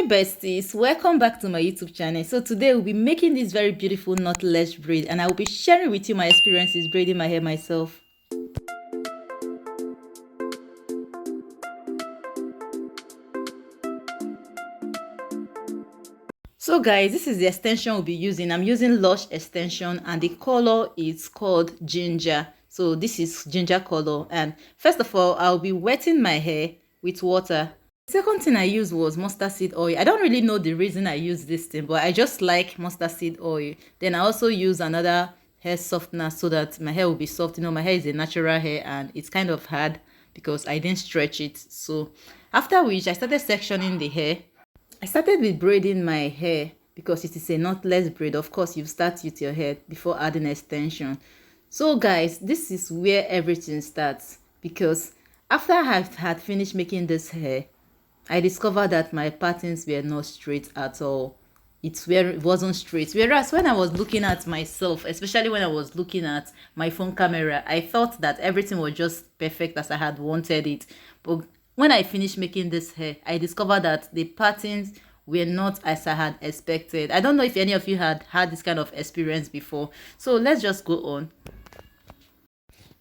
Hi besties, welcome back to my YouTube channel. So today we'll be making this very beautiful knotless braid and I will be sharing with you my experiences braiding my hair myself. So guys, this is the extension we'll be using. I'm using Lush extension and the color is called ginger. So this is ginger color, and first of all I'll be wetting my hair with water. The second thing I used was mustard seed oil. I don't really know the reason I use this thing, but I just like mustard seed oil. Then I also use another hair softener so that my hair will be soft. You know, my hair is a natural hair and it's kind of hard because I didn't stretch it. So after which I started sectioning the hair. I started with braiding my hair because it is a knotless braid. Of course, you start with your hair before adding extension. So guys, this is where everything starts, because after I had finished making this hair, I discovered that my patterns were not straight at all. It wasn't straight. Whereas when I was looking at myself, especially when I was looking at my phone camera, I thought that everything was just perfect as I had wanted it. But when I finished making this hair, I discovered that the patterns were not as I had expected. I don't know if any of you had had this kind of experience before. So let's just go on.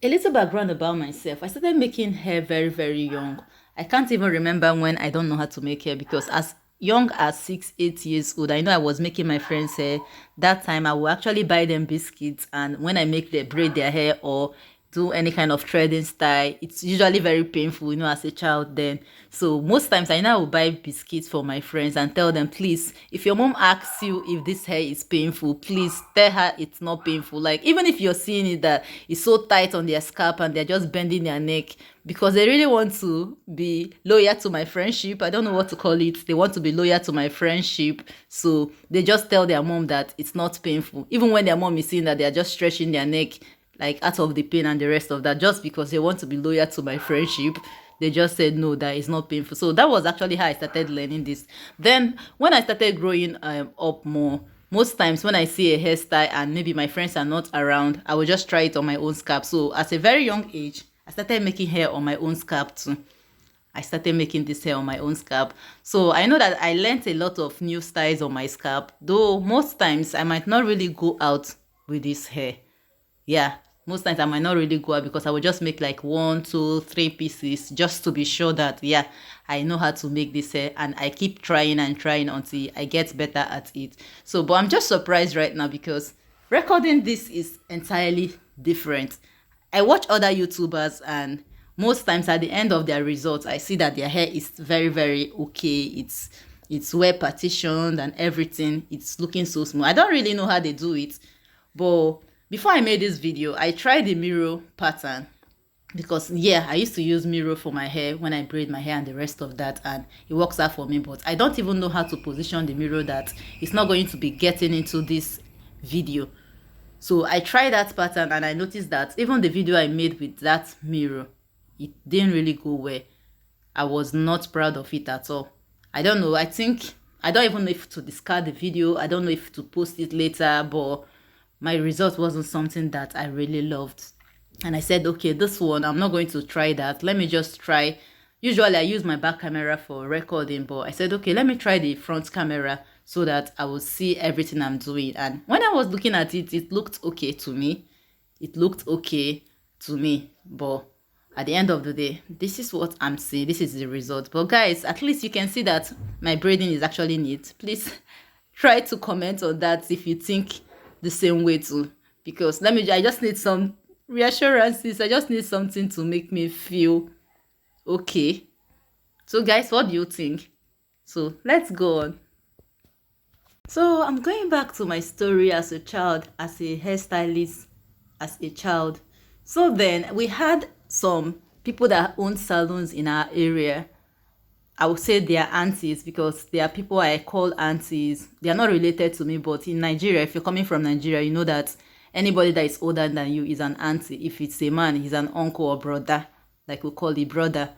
A little background about myself. I started making hair very young. I can't even remember when I don't know how to make hair, because as young as 6-8 years old, I know I was making my friends hair. That time I will actually buy them biscuits, and when I make them braid their hair or do any kind of threading style, it's usually very painful, you know, as a child then. So most times I now will buy biscuits for my friends and tell them, please, if your mom asks you if this hair is painful, please tell her it's not painful. Like, even if you're seeing it that it's so tight on their scalp and they're just bending their neck because they really want to be loyal to my friendship. I don't know what to call it. They want to be loyal to my friendship. So they just tell their mom that it's not painful. Even when their mom is seeing that they're just stretching their neck, like out of the pain and the rest of that, just because they want to be loyal to my friendship, they just said no, that is not painful. So that was actually how I started learning this. Then when I started growing up more, most times when I see a hairstyle and maybe my friends are not around, I will just try it on my own scalp. So at a very young age, I started making hair on my own scalp too. I started making this hair on my own scalp. So I know that I learned a lot of new styles on my scalp, though most times I might not really go out with this hair. Yeah, most times I might not really go out because I will just make like 1, 2, 3 pieces just to be sure that, yeah, I know how to make this hair, and I keep trying and trying until I get better at it. So, but I'm just surprised right now because recording this is entirely different. I watch other YouTubers and most times at the end of their results, I see that their hair is very okay. It's well partitioned and everything. It's looking so smooth. I don't really know how they do it, but before I made this video, I tried the mirror pattern because, yeah, I used to use mirror for my hair when I braid my hair and the rest of that, and it works out for me. But I don't even know how to position the mirror that it's not going to be getting into this video. So I tried that pattern and I noticed that even the video I made with that mirror, it didn't really go well. I was not proud of it at all. I don't know. I don't even know if to discard the video. I don't know if to post it later, but my result wasn't something that I really loved. And I said, okay, this one, I'm not going to try that. Let me just try. Usually I use my back camera for recording, but I said, okay, let me try the front camera so that I will see everything I'm doing. And when I was looking at it, it looked okay to me. It looked okay to me. But at the end of the day, this is what I'm seeing. This is the result. But guys, at least you can see that my braiding is actually neat. Please try to comment on that if you think the same way too, because I just need some reassurances. I just need something to make me feel okay. So guys, what do you think? So let's go on. So I'm going back to my story as a child, as a hairstylist, as a child. So then we had some people that own salons in our area. I would say they are aunties because they are people I call aunties. They are not related to me, but in Nigeria, if you're coming from Nigeria, you know that anybody that is older than you is an auntie. If it's a man, he's an uncle or brother, like we call it brother.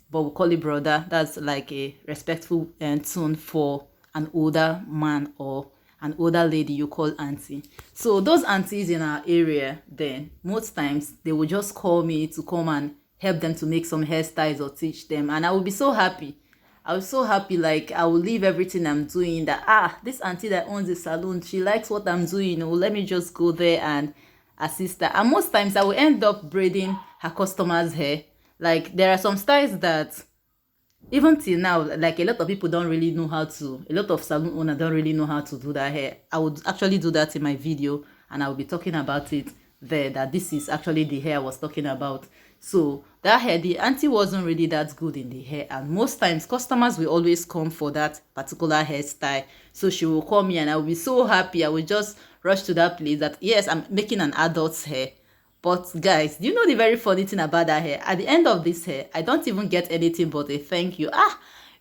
But we call it brother. That's like a respectful tone for an older man or an older lady you call auntie. So those aunties in our area, then most times they will just call me to come and help them to make some hairstyles or teach them, and I will be so happy. I was so happy, like I will leave everything I'm doing, that this auntie that owns the salon, she likes what I'm doing, let me just go there and assist her. And most times I will end up braiding her customers' hair. Like there are some styles that even till now, like a lot of people don't really know how to, a lot of salon owners don't really know how to do that hair. I would actually do that in my video, and I will be talking about it there, that this is actually the hair I was talking about. So that hair, the auntie wasn't really that good in the hair, and most times customers will always come for that particular hairstyle. So she will call me and I will be so happy. I will just rush to that place that yes, I'm making an adult's hair. But guys, do you know the very funny thing about that hair? At the end of this hair, I don't even get anything but a thank you.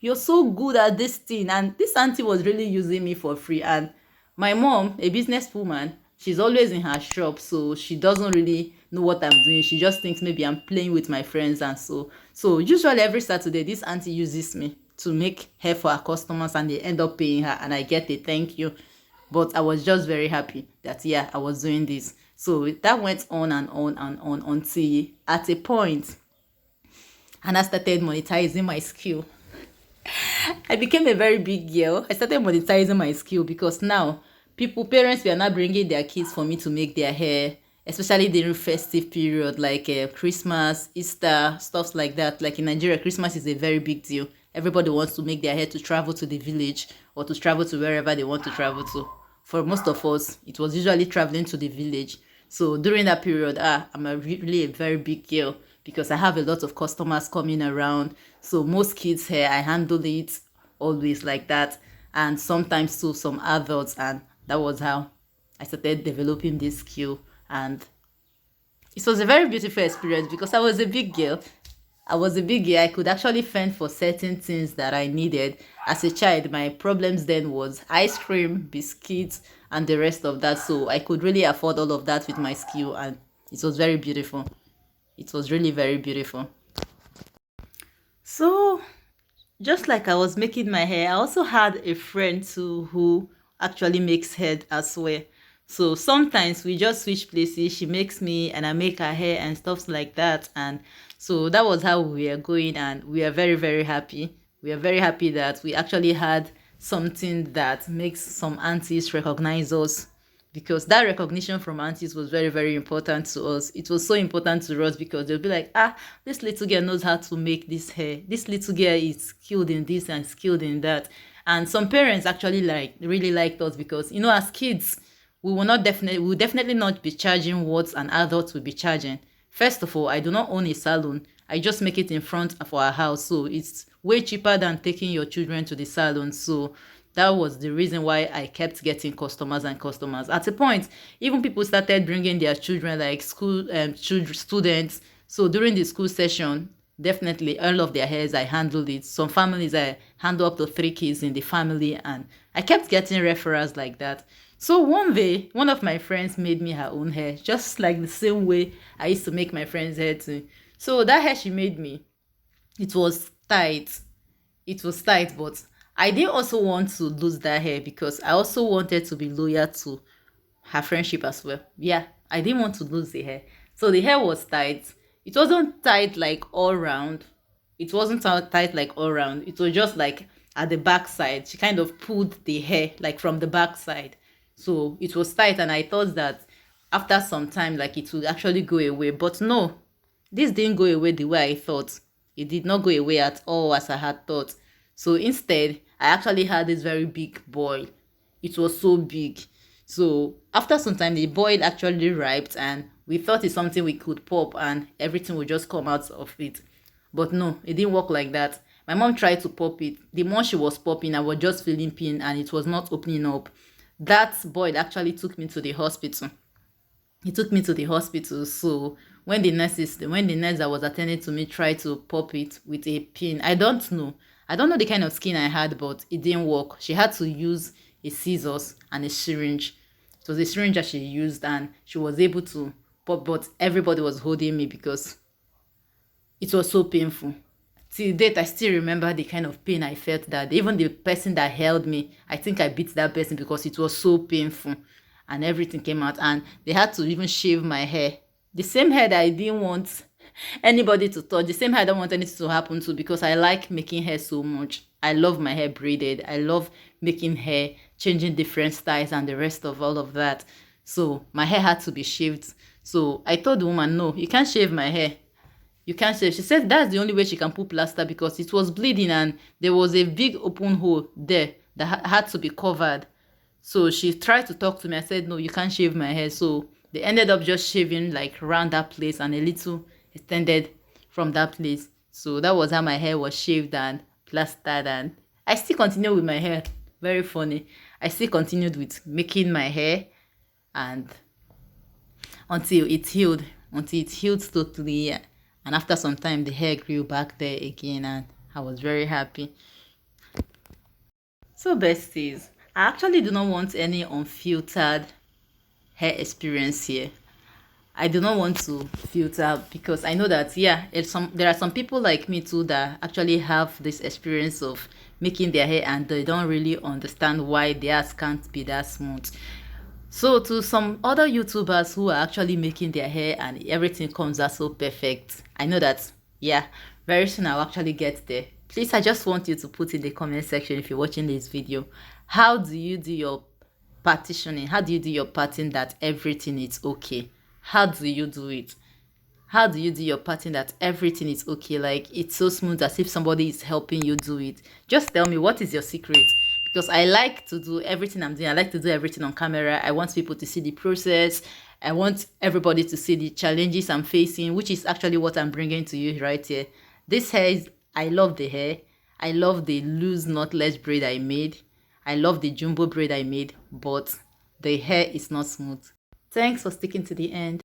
You're so good at this thing. And this auntie was really using me for free. And my mom, a businesswoman, she's always in her shop, so she doesn't really know what I'm doing. She just thinks maybe I'm playing with my friends and so usually every Saturday, this auntie uses me to make hair for her customers, and they end up paying her, and I get a thank you. But I was just very happy that yeah, I was doing this. So that went on and on and on until at a point, and I started monetizing my skill. I became a very big girl. I started monetizing my skill because now parents were not bringing their kids for me to make their hair, especially during festive period like Christmas, Easter, stuff like that. Like in Nigeria, Christmas is a very big deal. Everybody wants to make their hair to travel to the village or to travel to wherever they want to travel to. For most of us, it was usually traveling to the village. So during that period, I'm really a very big girl because I have a lot of customers coming around. So most kids' hair, I handle it always like that. And sometimes too, some adults. And that was how I started developing this skill. And it was a very beautiful experience because I was a big girl. I could actually fend for certain things that I needed. As a child, my problems then was ice cream, biscuits, and the rest of that. So I could really afford all of that with my skill, and it was very beautiful. It was really very beautiful. So just like I was making my hair, I also had a friend too who actually makes hair as well. So sometimes we just switch places. She makes me and I make her hair and stuff like that. And so that was how we were going, and we are very, very happy. We are very happy that we actually had something that makes some aunties recognize us, because that recognition from aunties was very, very important to us. It was so important to us because they'll be like, this little girl knows how to make this hair. This little girl is skilled in this and skilled in that. And some parents actually really liked us because, as kids, we will definitely not be charging what an adult will be charging. First of all, I do not own a salon. I just make it in front of our house. So it's way cheaper than taking your children to the salon. So that was the reason why I kept getting customers and customers. At a point, even people started bringing their children, like school students. So during the school session, definitely all of their hairs, I handled it. Some families, I handle up to 3 kids in the family. And I kept getting referrals like that. So one day, one of my friends made me her own hair, just like the same way I used to make my friends' hair too. So that hair she made me, it was tight. It was tight, but I didn't also want to lose that hair because I also wanted to be loyal to her friendship as well. Yeah, I didn't want to lose the hair. So the hair was tight. It wasn't tight like all round. It wasn't tight like all round. It was just like at the back side. She kind of pulled the hair like from the back side. So it was tight, and I thought that after some time, like it would actually go away. But no, this didn't go away the way I thought. It did not go away at all as I had thought. So instead, I actually had this very big boil. It was so big. So after some time, the boil actually ripened, and we thought it's something we could pop and everything would just come out of it. But no, it didn't work like that. My mom tried to pop it. The more she was popping, I was just feeling pain and it was not opening up. That boy actually took me to the hospital. He took me to the hospital. So when the nurse that was attending to me tried to pop it with a pin, I don't know the kind of skin I had, but it didn't work. She had to use a scissors and a syringe. It was a syringe that she used, and she was able to pop, but everybody was holding me because it was so painful. Till date, I still remember the kind of pain I felt that day. Even the person that held me, I think I beat that person because it was so painful, and everything came out, and they had to even shave my hair. The same hair that I didn't want anybody to touch, the same hair I don't want anything to happen to because I like making hair so much. I love my hair braided. I love making hair, changing different styles and the rest of all of that. So my hair had to be shaved. So I told the woman, no, you can't shave my hair. You can't shave. She said that's the only way she can put plaster because it was bleeding and there was a big open hole there that had to be covered. So she tried to talk to me. I said, no, you can't shave my hair. So they ended up just shaving like around that place and a little extended from that place. So that was how my hair was shaved and plastered. And I still continue with my hair. Very funny. I still continued with making my hair and until it healed. Until it healed totally. And after some time, the hair grew back there again and I was very happy. So besties, I actually do not want any unfiltered hair experience here. I do not want to filter because I know that yeah, there are some people like me too that actually have this experience of making their hair and they don't really understand why theirs can't be that smooth. So to some other YouTubers who are actually making their hair and everything comes out so perfect, I know that yeah, very soon I'll actually get there. Please, I just want you to put in the comment section if you're watching this video, how do you do your partitioning? How do you do your parting that everything is okay? How do you do it? How do you do your parting that everything is okay? Like it's so smooth as if somebody is helping you do it. Just tell me, what is your secret? Because I like to do everything I'm doing. I like to do everything on camera. I want people to see the process. I want everybody to see the challenges I'm facing, which is actually what I'm bringing to you right here. This hair is, I love the hair. I love the loose knotless braid I made. I love the jumbo braid I made, but the hair is not smooth. Thanks for sticking to the end.